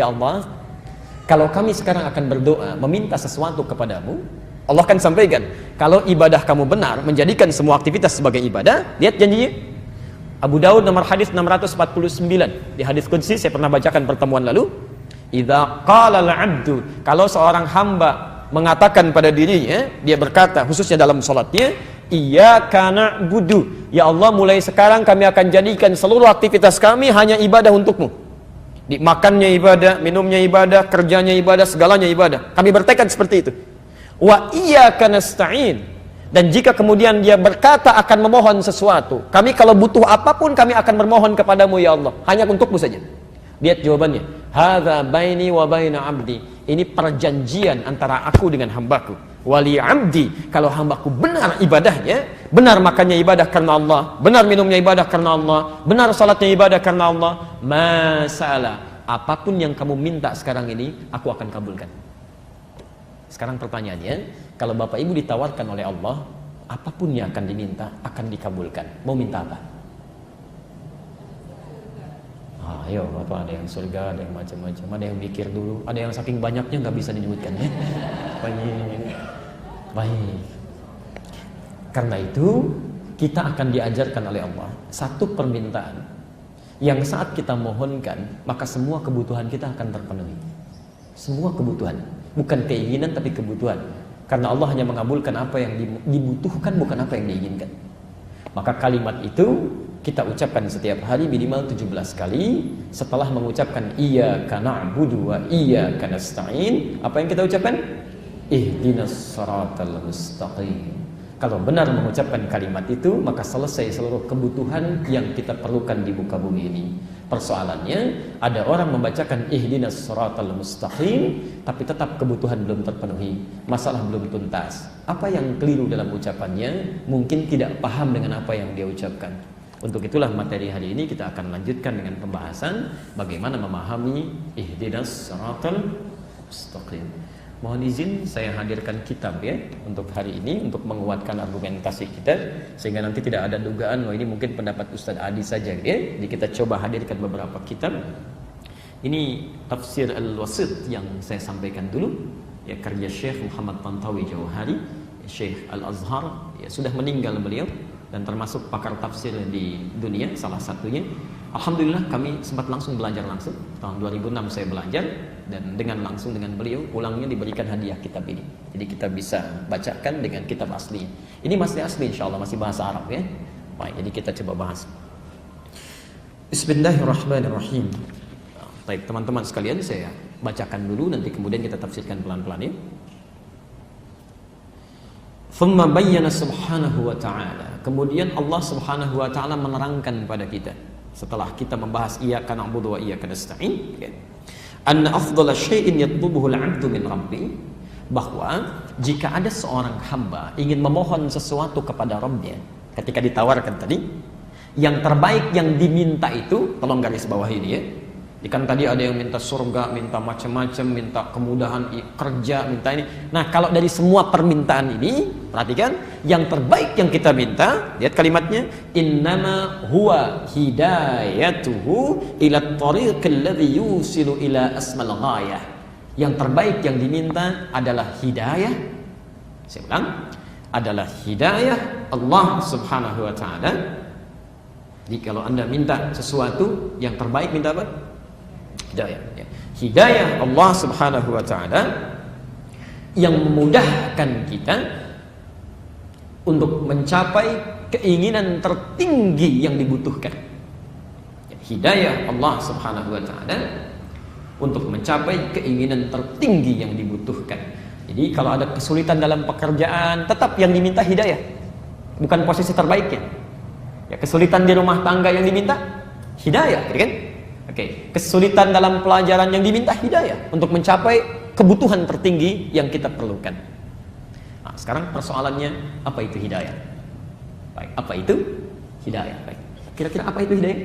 ya Allah, kalau kami sekarang akan berdoa meminta sesuatu kepadamu, Allah akan sampaikan, kalau ibadah kamu benar, menjadikan semua aktivitas sebagai ibadah. Lihat janjinya. Abu Daud nomor hadis 649. Di hadis qudsi saya pernah bacakan pertemuan lalu. Idza qala al-'abdu, kalau seorang hamba mengatakan pada dirinya, dia berkata khususnya dalam salatnya, iyyaka na'budu, ya Allah mulai sekarang kami akan jadikan seluruh aktivitas kami hanya ibadah untukmu. Di makannya ibadah, minumnya ibadah, kerjanya ibadah, segalanya ibadah. Kami bertekad seperti itu. Wa iyyaka nasta'in, dan jika kemudian dia berkata akan memohon sesuatu, kami kalau butuh apapun kami akan bermohon kepadamu ya Allah, hanya untukmu saja. Lihat jawabannya, hadza baini wa baina abdi, ini perjanjian antara aku dengan hambaku. Wali abdi, kalau hambaku benar ibadahnya, benar makannya ibadah karena Allah, benar minumnya ibadah karena Allah, benar salatnya ibadah karena Allah, masalah apapun yang kamu minta sekarang ini aku akan kabulkan. Sekarang pertanyaannya, kalau Bapak Ibu ditawarkan oleh Allah, apapun yang akan diminta akan dikabulkan. Mau minta apa? Ayo, Bapak, ada yang surga, ada yang macam-macam, ada yang mikir dulu, ada yang saking banyaknya nggak bisa disebutkan ya. Baik. Karena itu kita akan diajarkan oleh Allah satu permintaan yang saat kita mohonkan, maka semua kebutuhan kita akan terpenuhi. Semua kebutuhan. Bukan keinginan tapi kebutuhan. Karena Allah hanya mengabulkan apa yang dibutuhkan, bukan apa yang diinginkan. Maka kalimat itu kita ucapkan setiap hari minimal 17 kali. Setelah mengucapkan iyyaka na'budu wa iyyaka nasta'in, apa yang kita ucapkan? Ihdinas siratal mustaqim. Kalau benar mengucapkan kalimat itu, maka selesai seluruh kebutuhan yang kita perlukan di muka bumi ini. Persoalannya, ada orang membacakan ihdinas siratal mustaqim, tapi tetap kebutuhan belum terpenuhi, masalah belum tuntas. Apa yang keliru dalam ucapannya? Mungkin tidak paham dengan apa yang dia ucapkan. Untuk itulah materi hari ini kita akan lanjutkan dengan pembahasan bagaimana memahami ihdinas siratal mustaqim. Mohon izin saya hadirkan kitab ya untuk hari ini, untuk menguatkan argumentasi kita, sehingga nanti tidak ada dugaan ini mungkin pendapat Ustaz Adi saja ya. Jadi kita coba hadirkan beberapa kitab. Ini tafsir Al-Wasit yang saya sampaikan dulu ya, karya Syekh Muhammad Tantawi Jauhari, Syekh Al-Azhar ya, sudah meninggal beliau dan termasuk pakar tafsir di dunia salah satunya. Alhamdulillah kami sempat langsung belajar langsung. Tahun 2006 saya belajar, dan dengan langsung dengan beliau pulangnya diberikan hadiah kitab ini. Jadi kita bisa bacakan dengan kitab asli. Ini masih asli insyaallah, masih bahasa Arab ya. Baik, jadi kita coba bahas. Bismillahirrahmanirrahim. Baik teman-teman sekalian, saya bacakan dulu, nanti kemudian kita tafsirkan pelan-pelan ya. Thumma bayyana subhanahu wa ta'ala. Kemudian Allah subhanahu wa ta'ala menerangkan pada kita, setelah kita membahas iyyaka na'budu wa iyyaka nasta'in, anna afdhala syai'in yatlubuhu al-'abdu min rabbi, bahwa jika ada seorang hamba ingin memohon sesuatu kepada Rabbnya, ketika ditawarkan tadi, yang terbaik yang diminta itu, tolong garis bawah ini ya. Kan tadi ada yang minta surga, minta macam-macam, minta kemudahan kerja, minta ini. Nah, kalau dari semua permintaan ini, perhatikan, yang terbaik yang kita minta, lihat kalimatnya, innama huwa hidayatuhu ila tariqil ladzi yusilu ila asmal ghayah. Yang terbaik yang diminta adalah hidayah. Saya ulang, adalah hidayah Allah Subhanahu wa taala. Jadi kalau Anda minta sesuatu, yang terbaik minta apa? Hidayah ya. Hidayah Allah Subhanahu wa ta'ala yang memudahkan kita untuk mencapai keinginan tertinggi yang dibutuhkan. Hidayah Allah Subhanahu wa ta'ala untuk mencapai keinginan tertinggi yang dibutuhkan. Jadi kalau ada kesulitan dalam pekerjaan, tetap yang diminta hidayah, bukan posisi terbaiknya. Ya, kesulitan di rumah tangga yang diminta hidayah, gitu kan? Oke, kesulitan dalam pelajaran yang diminta hidayah untuk mencapai kebutuhan tertinggi yang kita perlukan. Nah, sekarang persoalannya, apa itu hidayah? Baik, apa itu hidayah? Baik. Kira-kira apa itu hidayah?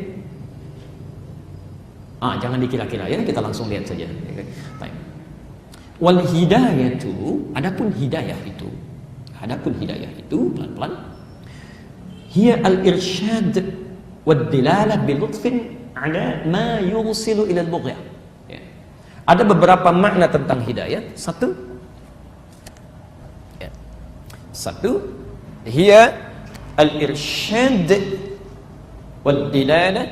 Jangan dikira-kira ya, kita langsung lihat saja. Baik. Wal hidayatu, adapun hidayah itu, pelan-pelan, hiya al-irsyad wad dilalah bi lutfin ala ma yusilu ila al-bughyah. Ya. Ada beberapa makna tentang hidayah. Satu, ya. Satu, hiya al-irsyad wal dilalah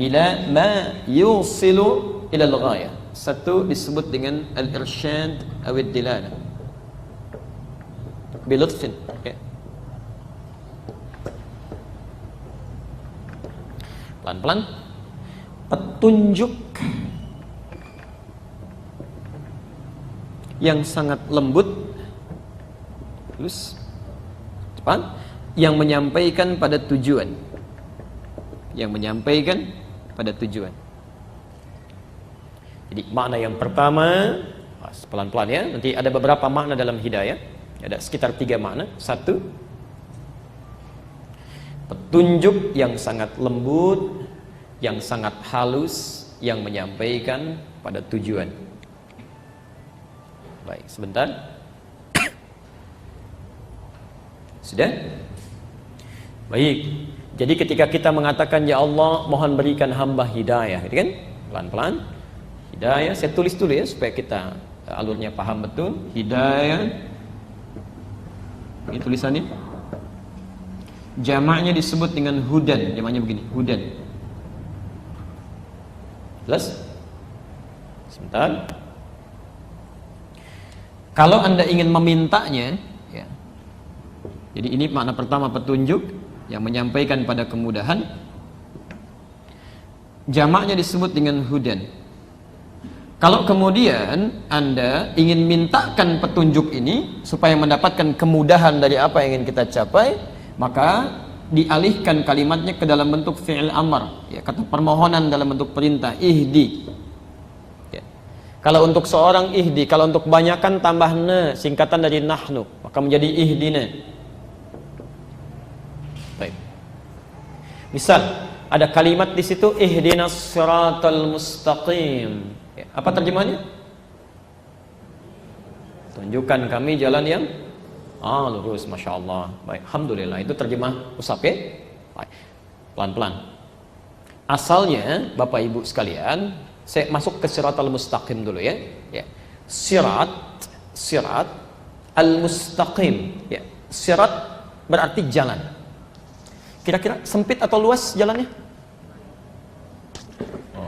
ila ma yusilu ila al-ghayah. Satu disebut dengan al-irsyad atau dilalah bilutfin, ya. Pelan-pelan, petunjuk yang sangat lembut, halus, cepat, yang menyampaikan pada tujuan, yang menyampaikan pada tujuan. Jadi makna yang pertama, pelan-pelan ya, nanti ada beberapa makna dalam hidayah, ada sekitar 3 makna. Satu, petunjuk yang sangat lembut, yang sangat halus, yang menyampaikan pada tujuan. Baik, sebentar. Sudah? Baik. Jadi ketika kita mengatakan ya Allah, mohon berikan hamba hidayah, gitu kan? Pelan-pelan. Hidayah, saya tulis dulu ya supaya kita alurnya paham betul. Hidayah. Ini tulisannya. Jamaknya disebut dengan hudan. Jamaknya begini, hudan. Jelas? Sebentar. Kalau Anda ingin memintanya, ya. Jadi ini makna pertama, petunjuk yang menyampaikan pada kemudahan. Jamaknya disebut dengan hudan. Kalau kemudian Anda ingin mintakan petunjuk ini supaya mendapatkan kemudahan dari apa yang ingin kita capai, maka dialihkan kalimatnya ke dalam bentuk fi'il amr, ya, kata permohonan dalam bentuk perintah, ihdi. Ya. Kalau untuk seorang ihdi, kalau untuk kebanyakan tambah na, singkatan dari nahnu, maka menjadi ihdina. Baik. Misal ada kalimat di situ ihdinas siratal mustaqim. Ya, apa terjemahannya? Tunjukkan kami jalan yang lurus, Masya Allah. Baik, Alhamdulillah, itu terjemah usap ya. Baik, pelan-pelan. Asalnya, Bapak Ibu sekalian, saya masuk ke siratal mustaqim dulu ya. Ya. Sirat al-mustaqim. Ya. Sirat berarti jalan. Kira-kira sempit atau luas jalannya?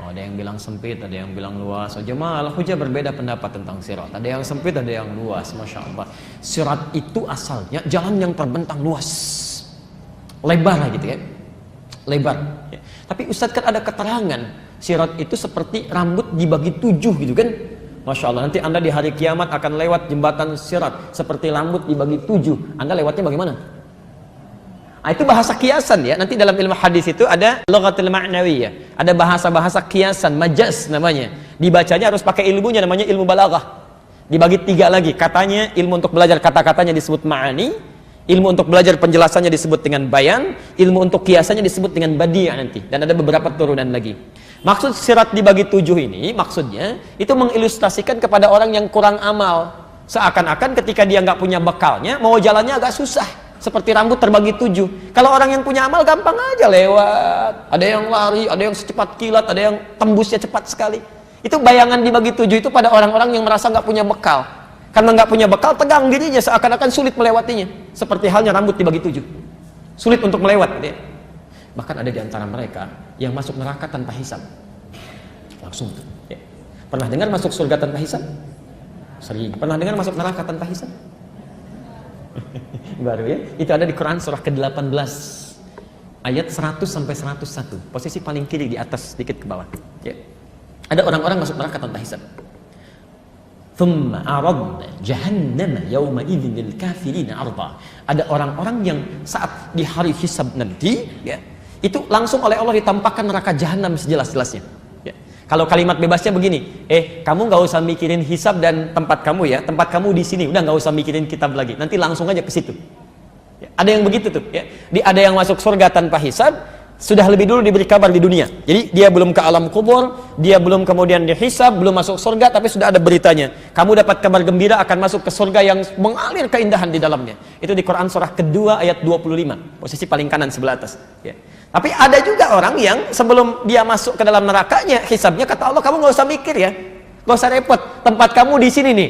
Ada yang bilang sempit, ada yang bilang luas. Jemaah Al-Hujah berbeda pendapat tentang sirat. Ada yang sempit, ada yang luas. Masya Allah. Sirat itu asalnya jalan yang terbentang luas, lebar lah gitu ya, lebar. Ya. Tapi Ustadz kan ada keterangan sirat itu seperti rambut dibagi 7 gitu kan. Masya Allah. Nanti Anda di hari kiamat akan lewat jembatan sirat seperti rambut dibagi 7. Anda lewatnya bagaimana? Itu bahasa kiasan ya. Nanti dalam ilmu hadis itu ada lughatul ma'nawiyah, ada bahasa-bahasa kiasan, majaz namanya. Dibacanya harus pakai ilmunya, namanya ilmu balaghah. Dibagi 3 lagi. Katanya ilmu untuk belajar kata-katanya disebut ma'ani, ilmu untuk belajar penjelasannya disebut dengan bayan, ilmu untuk kiasannya disebut dengan badi'ah nanti. Dan ada beberapa turunan lagi. Maksud sirat dibagi 7 ini, maksudnya itu mengilustrasikan kepada orang yang kurang amal. Seakan-akan ketika dia nggak punya bekalnya, mau jalannya agak susah. Seperti rambut terbagi 7. Kalau orang yang punya amal gampang aja lewat. Ada yang lari, ada yang secepat kilat, ada yang tembusnya cepat sekali. Itu bayangan dibagi 7 itu pada orang-orang yang merasa nggak punya bekal. Karena nggak punya bekal, tegang dirinya, seakan-akan sulit melewatinya. Seperti halnya rambut dibagi 7. Sulit untuk melewat. Gitu ya. Bahkan ada di antara mereka yang masuk neraka tanpa hisab. Langsung. Ya. Pernah dengar masuk surga tanpa hisab? Sering. Pernah dengar masuk neraka tanpa hisab? Baru ya. Itu ada di Quran surah ke-18 ayat 100 sampai 101. Posisi paling kiri di atas, sedikit ke bawah. Ya. Ada orang-orang masuk neraka tanpa hisab. Thumma aradna jahannama yawma idzin lil kafirina arda. Ada orang-orang yang saat di hari hisab nanti, ya, itu langsung oleh Allah ditampakkan neraka jahanam sejelas-jelasnya. Ya. Kalau kalimat bebasnya begini, kamu nggak usah mikirin hisab dan tempat kamu ya, tempat kamu di sini, udah nggak usah mikirin kitab lagi, nanti langsung aja ke situ. Ya, ada yang begitu tuh, ya. Ada yang masuk surga tanpa hisab, sudah lebih dulu diberi kabar di dunia. Jadi dia belum ke alam kubur, dia belum kemudian dihisab, belum masuk surga, tapi sudah ada beritanya. Kamu dapat kabar gembira akan masuk ke surga yang mengalir keindahan di dalamnya. Itu di Quran surah kedua ayat 25, posisi paling kanan sebelah atas. Ya. Tapi ada juga orang yang sebelum dia masuk ke dalam nerakanya, hisabnya kata Allah, kamu nggak usah mikir ya. Gak usah repot, tempat kamu di sini nih.